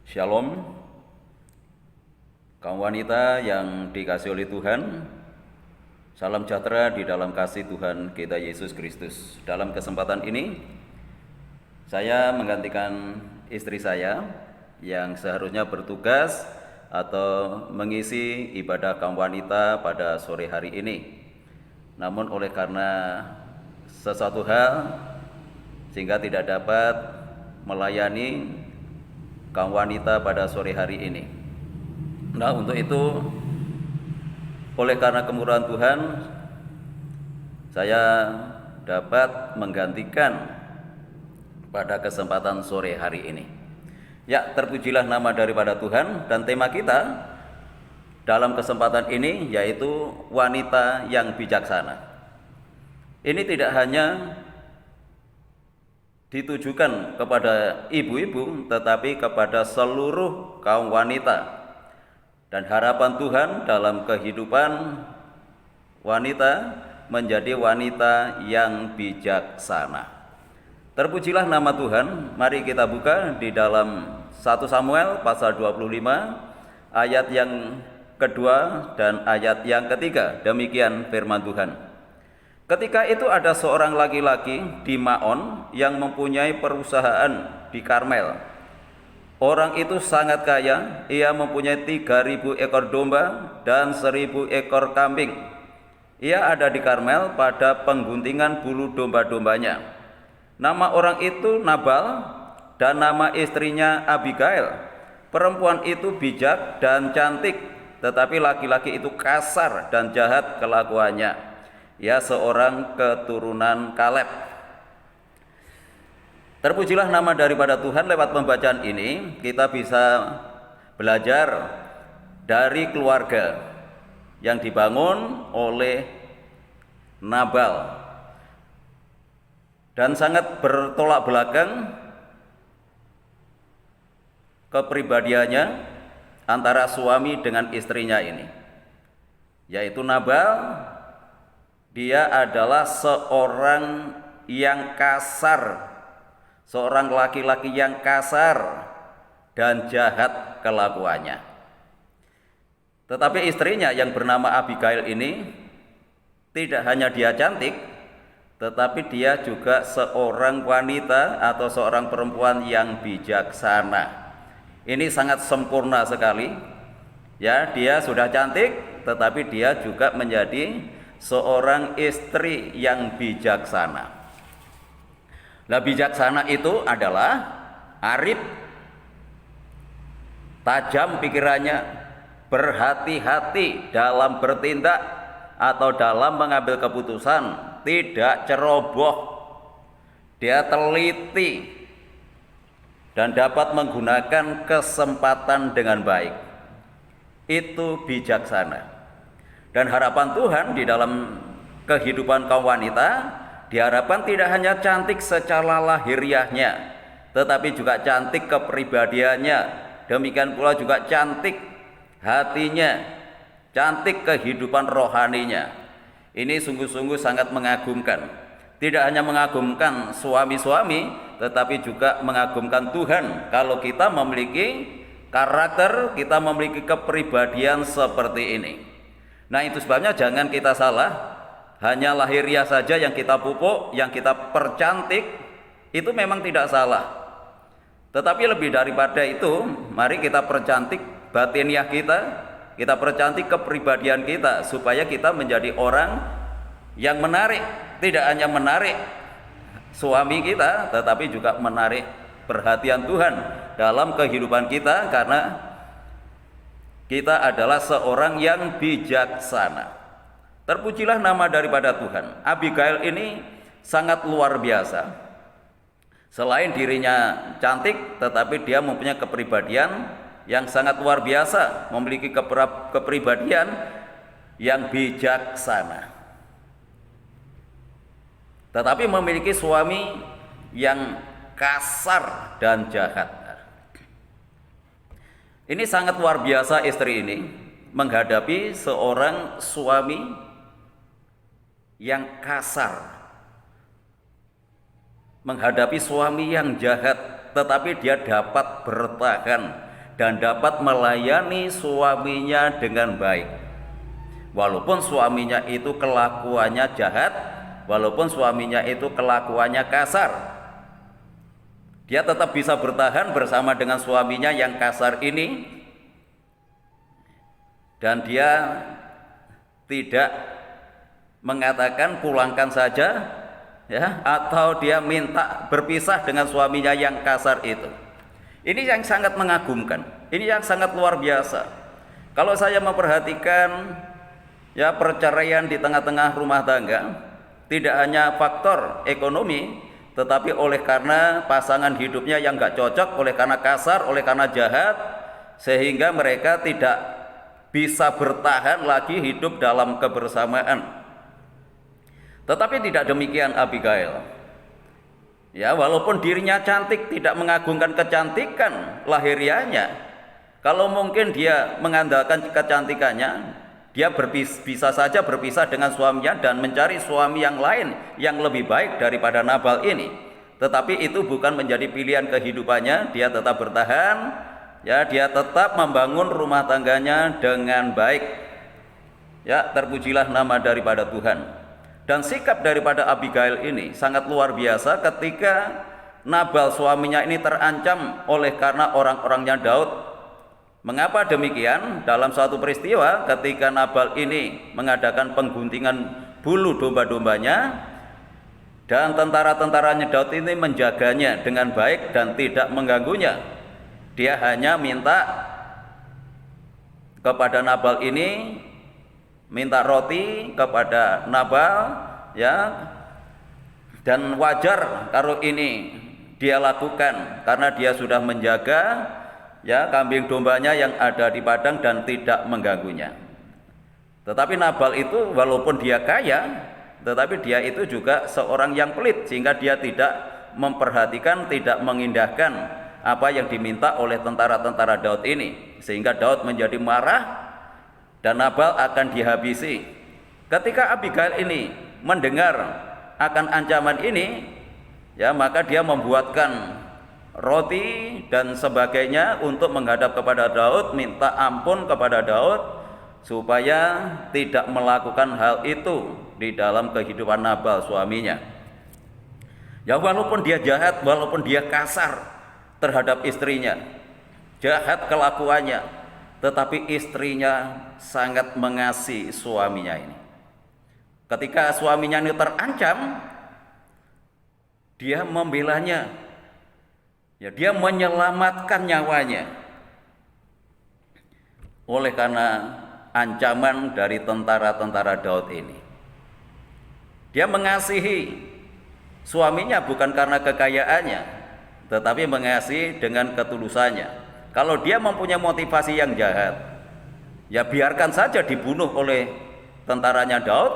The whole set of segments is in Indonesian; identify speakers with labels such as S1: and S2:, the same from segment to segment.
S1: Shalom, kaum wanita yang dikasihi oleh Tuhan. Salam sejahtera di dalam kasih Tuhan kita Yesus Kristus. Dalam kesempatan ini, saya menggantikan istri saya yang seharusnya bertugas atau mengisi ibadah kaum wanita pada sore hari ini. Namun oleh karena sesuatu hal sehingga tidak dapat melayani kaum wanita pada sore hari ini. Nah, untuk itu oleh karena kemurahan Tuhan, saya dapat menggantikan pada kesempatan sore hari ini. Ya, terpujilah nama daripada Tuhan, dan tema kita dalam kesempatan ini yaitu wanita yang bijaksana. Ini tidak hanya ditujukan kepada ibu-ibu, tetapi kepada seluruh kaum wanita. Dan harapan Tuhan dalam kehidupan wanita menjadi wanita yang bijaksana. Terpujilah nama Tuhan. Mari kita buka di dalam 1 Samuel pasal 25 ayat yang kedua dan ayat yang ketiga. Demikian firman Tuhan. Ketika itu ada seorang laki-laki di Maon yang mempunyai perusahaan di Karmel. Orang itu sangat kaya, ia mempunyai 3.000 ekor domba dan 1.000 ekor kambing. Ia ada di Karmel pada pengguntingan bulu domba-dombanya. Nama orang itu Nabal dan nama istrinya Abigail. Perempuan itu bijak dan cantik, tetapi laki-laki itu kasar dan jahat kelakuannya. Ia seorang keturunan Kaleb. Terpujilah nama daripada Tuhan. Lewat pembacaan ini kita bisa belajar dari keluarga yang dibangun oleh Nabal dan sangat bertolak belakang kepribadiannya antara suami dengan istrinya ini, yaitu Nabal. Dia adalah seorang yang kasar, seorang laki-laki yang kasar dan jahat kelakuannya. Tetapi istrinya yang bernama Abigail ini tidak hanya dia cantik, tetapi dia juga seorang wanita atau seorang perempuan yang bijaksana. Ini sangat sempurna sekali. Ya, dia sudah cantik, tetapi dia juga menjadi seorang istri yang bijaksana. Nah, bijaksana itu adalah arif, tajam pikirannya, berhati-hati dalam bertindak atau dalam mengambil keputusan, tidak ceroboh. Dia teliti dan dapat menggunakan kesempatan dengan baik. Itu bijaksana. Dan harapan Tuhan di dalam kehidupan kaum wanita diharapkan tidak hanya cantik secara lahiriahnya, tetapi juga cantik kepribadiannya. Demikian pula juga cantik hatinya, cantik kehidupan rohaninya. Ini sungguh-sungguh sangat mengagumkan. Tidak hanya mengagumkan suami-suami, tetapi juga mengagumkan Tuhan kalau kita memiliki karakter, kita memiliki kepribadian seperti ini. Nah, itu sebabnya jangan kita salah, hanya lahiriah saja yang kita pupuk, yang kita percantik, itu memang tidak salah. Tetapi lebih daripada itu, mari kita percantik batiniah kita percantik kepribadian kita, supaya kita menjadi orang yang menarik, tidak hanya menarik suami kita, tetapi juga menarik perhatian Tuhan dalam kehidupan kita, karena kita adalah seorang yang bijaksana. Terpujilah nama daripada Tuhan. Abigail ini sangat luar biasa. Selain dirinya cantik, tetapi dia mempunyai kepribadian yang sangat luar biasa, memiliki kepribadian yang bijaksana. Tetapi memiliki suami yang kasar dan jahat. Ini sangat luar biasa istri ini menghadapi seorang suami yang kasar, menghadapi suami yang jahat, tetapi dia dapat bertahan dan dapat melayani suaminya dengan baik. Walaupun suaminya itu kelakuannya jahat, walaupun suaminya itu kelakuannya kasar, dia tetap bisa bertahan bersama dengan suaminya yang kasar ini, dan dia tidak mengatakan pulangkan saja, ya, atau dia minta berpisah dengan suaminya yang kasar itu. Ini yang sangat mengagumkan, ini yang sangat luar biasa. Kalau saya memperhatikan ya perceraian di tengah-tengah rumah tangga, tidak hanya faktor ekonomi, tetapi oleh karena pasangan hidupnya yang gak cocok, oleh karena kasar, oleh karena jahat, sehingga mereka tidak bisa bertahan lagi hidup dalam kebersamaan. Tetapi tidak demikian Abigail. Ya, walaupun dirinya cantik, tidak mengagungkan kecantikan lahiriahnya. Kalau mungkin dia mengandalkan kecantikannya, dia bisa saja berpisah dengan suaminya dan mencari suami yang lain yang lebih baik daripada Nabal ini. Tetapi itu bukan menjadi pilihan kehidupannya. Dia tetap bertahan, ya, dia tetap membangun rumah tangganya dengan baik. Ya, terpujilah nama daripada Tuhan. Dan sikap daripada Abigail ini sangat luar biasa ketika Nabal suaminya ini terancam oleh karena orang-orangnya Daud. Mengapa demikian? Dalam suatu peristiwa ketika Nabal ini mengadakan pengguntingan bulu domba-dombanya, dan tentara-tentaranya Daud ini menjaganya dengan baik dan tidak mengganggunya. Dia hanya minta kepada Nabal ini, minta roti kepada Nabal, ya, dan wajar kalau ini dia lakukan karena dia sudah menjaga, ya, kambing dombanya yang ada di padang dan tidak mengganggunya. Tetapi Nabal itu walaupun dia kaya, tetapi dia itu juga seorang yang pelit, sehingga dia tidak memperhatikan, tidak mengindahkan apa yang diminta oleh tentara-tentara Daud ini, sehingga Daud menjadi marah dan Nabal akan dihabisi. Ketika Abigail ini mendengar akan ancaman ini, ya, maka dia membuatkan roti dan sebagainya untuk menghadap kepada Daud, minta ampun kepada Daud supaya tidak melakukan hal itu di dalam kehidupan Nabal suaminya. Ya, walaupun dia jahat, walaupun dia kasar terhadap istrinya, jahat kelakuannya, tetapi istrinya sangat mengasihi suaminya ini. Ketika suaminya ini terancam, dia membelanya, ya, dia menyelamatkan nyawanya oleh karena ancaman dari tentara-tentara Daud ini. Dia mengasihi suaminya bukan karena kekayaannya, tetapi mengasihi dengan ketulusannya. Kalau dia mempunyai motivasi yang jahat, ya biarkan saja dibunuh oleh tentaranya Daud,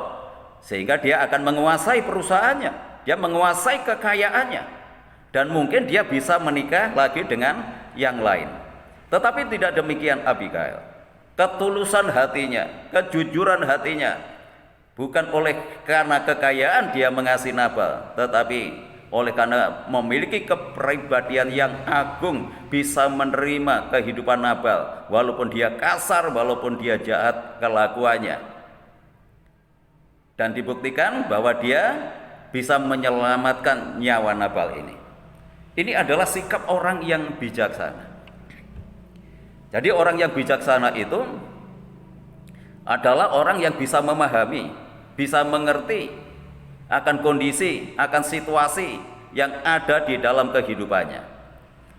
S1: sehingga dia akan menguasai perusahaannya, dia menguasai kekayaannya, dan mungkin dia bisa menikah lagi dengan yang lain. Tetapi tidak demikian Abigail. Ketulusan hatinya, kejujuran hatinya, bukan oleh karena kekayaan dia mengasihi Nabal, tetapi oleh karena memiliki kepribadian yang agung, bisa menerima kehidupan Nabal walaupun dia kasar, walaupun dia jahat kelakuannya, dan dibuktikan bahwa dia bisa menyelamatkan nyawa Nabal ini. Ini adalah sikap orang yang bijaksana. Jadi orang yang bijaksana itu adalah orang yang bisa memahami, bisa mengerti akan kondisi, akan situasi yang ada di dalam kehidupannya.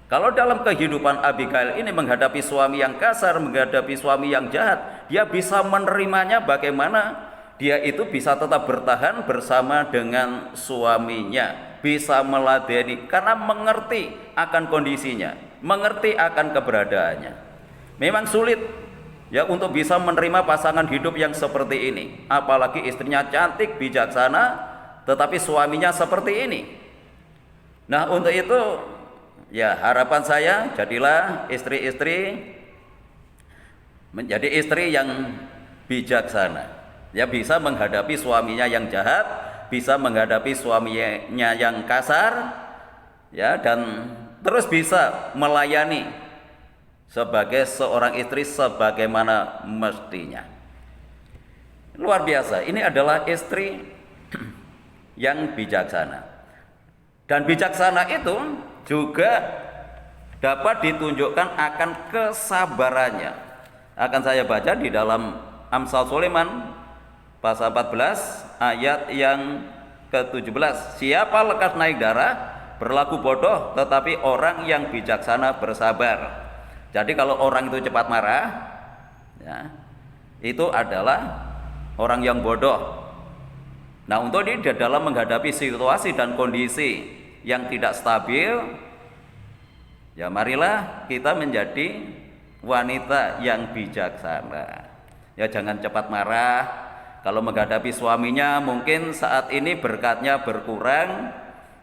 S1: Kalau dalam kehidupan Abigail ini menghadapi suami yang kasar, menghadapi suami yang jahat, dia bisa menerimanya. Bagaimana dia itu bisa tetap bertahan bersama dengan suaminya, bisa meladeni karena mengerti akan kondisinya, mengerti akan keberadaannya. Memang sulit, ya, untuk bisa menerima pasangan hidup yang seperti ini, apalagi istrinya cantik, bijaksana, tetapi suaminya seperti ini. Nah, untuk itu, ya, harapan saya, jadilah istri-istri menjadi istri yang bijaksana, ya, bisa menghadapi suaminya yang jahat, bisa menghadapi suaminya yang kasar, ya, dan terus bisa melayani sebagai seorang istri sebagaimana mestinya. Luar biasa, ini adalah istri yang bijaksana. Dan bijaksana itu juga dapat ditunjukkan akan kesabarannya. Akan saya baca di dalam Amsal Sulaiman pasal 14 ayat yang ke-17. Siapa lekas naik darah berlaku bodoh, tetapi orang yang bijaksana bersabar. Jadi kalau orang itu cepat marah, ya, itu adalah orang yang bodoh. Nah, untuk ini dalam menghadapi situasi dan kondisi yang tidak stabil, ya marilah kita menjadi wanita yang bijaksana. Ya jangan cepat marah. Kalau menghadapi suaminya mungkin saat ini berkatnya berkurang.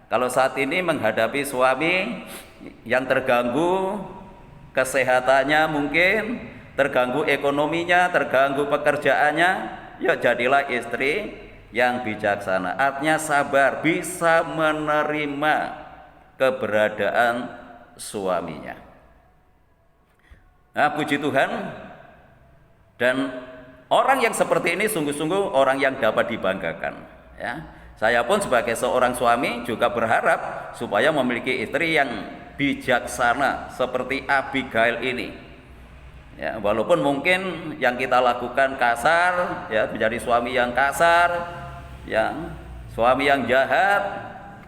S1: Kalau saat ini menghadapi suami yang terganggu kesehatannya, mungkin terganggu ekonominya, terganggu pekerjaannya, ya jadilah istri yang bijaksana. Artinya sabar, bisa menerima keberadaan suaminya. Nah, puji Tuhan. Dan orang yang seperti ini sungguh-sungguh orang yang dapat dibanggakan, ya. Saya pun sebagai seorang suami juga berharap supaya memiliki istri yang bijaksana seperti Abigail ini. Ya, walaupun mungkin yang kita lakukan kasar, ya menjadi suami yang kasar, ya suami yang jahat,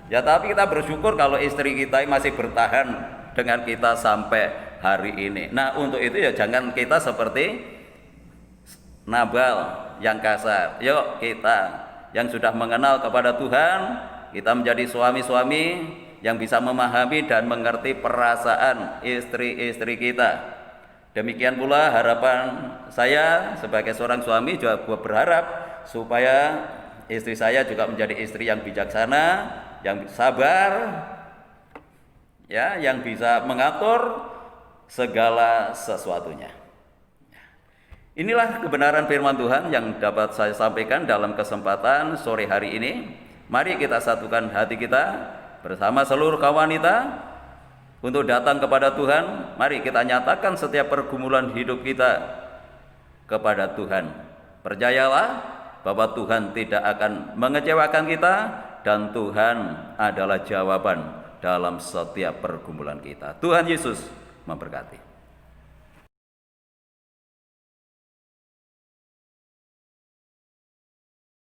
S1: ya tapi kita bersyukur kalau istri kita masih bertahan dengan kita sampai hari ini. Nah, untuk itu ya jangan kita seperti Nabal yang kasar. Yuk kita yang sudah mengenal kepada Tuhan, kita menjadi suami-suami yang bisa memahami dan mengerti perasaan istri-istri kita. Demikian pula harapan saya sebagai seorang suami juga berharap supaya istri saya juga menjadi istri yang bijaksana, yang sabar, ya, yang bisa mengatur segala sesuatunya. Inilah kebenaran firman Tuhan yang dapat saya sampaikan dalam kesempatan sore hari ini. Mari kita satukan hati kita bersama seluruh kaum wanita untuk datang kepada Tuhan. Mari kita nyatakan setiap pergumulan hidup kita kepada Tuhan. Percayalah bahwa Tuhan tidak akan mengecewakan kita dan Tuhan adalah jawaban dalam setiap pergumulan kita. Tuhan Yesus memberkati.